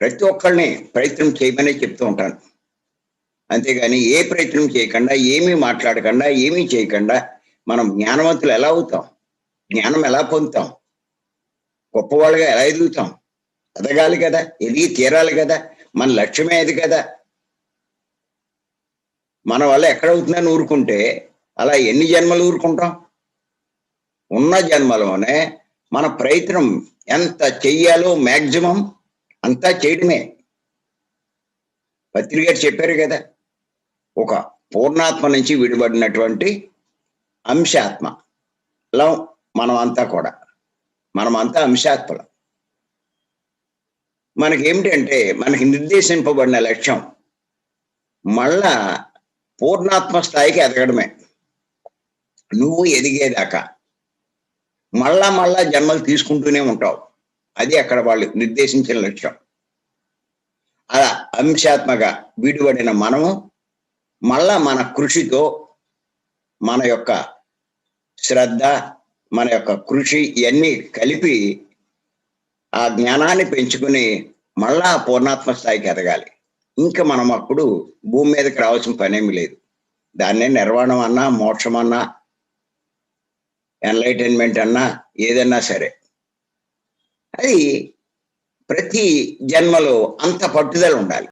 ప్రతి ఒక్కళ్ళని ప్రయత్నం చేయమనే చెప్తూ ఉంటాను. అంతేగాని ఏ ప్రయత్నం చేయకుండా, ఏమీ మాట్లాడకుండా, ఏమీ చేయకుండా మనం జ్ఞానవంతులు ఎలా అవుతాం? జ్ఞానం ఎలా పొందుతాం? గొప్పవాళ్ళుగా ఎలా ఎదుగుతాం? ఎదగాలి కదా! ఎదిగి తీరాలి కదా! మన లక్ష్యమే అది కదా! మన వల్ల ఎక్కడవుతుందని ఊరుకుంటే, అలా ఎన్ని జన్మలు ఊరుకుంటాం? ఉన్న జన్మలోనే మన ప్రయత్నం ఎంత చెయ్యాలో మాక్సిమం అంతా చేయడమే. పత్రి గారు చెప్పారు కదా! ఒక పూర్ణాత్మ నుంచి విడిపడినటువంటి అంశాత్మ. లం మనమంతా కూడా. మనమంతా అంశాత్మలం. మనకేమిటంటే మనకి నిర్దేశింపబడిన లక్ష్యం మళ్ళా పూర్ణాత్మ స్థాయికి ఎదగడమే. నువ్వు ఎదిగేదాకా. మళ్ళా జన్మలు తీసుకుంటూనే ఉంటావు. అది అక్కడ వాళ్ళు నిర్దేశించిన లక్ష్యం. అలా అంశాత్మగా విడిపడిన మనము మళ్ళా మన కృషితో మన యొక్క శ్రద్ధ, మన యొక్క కృషి ఇయన్నీ కలిపి ఆ జ్ఞానాన్ని పెంచుకుని మళ్ళా పూర్ణాత్మ స్థాయికి ఎదగాలి. ఇంక మనం అప్పుడు భూమి మీదకి రావాల్సిన పనేమి లేదు. దాన్నే నిర్వాణం అన్నా, మోక్షం అన్నా, ఎన్‌లైటన్‌మెంట్ అన్నా ఏదన్నా సరే. అది ప్రతి జన్మలో అంత పట్టుదల ఉండాలి.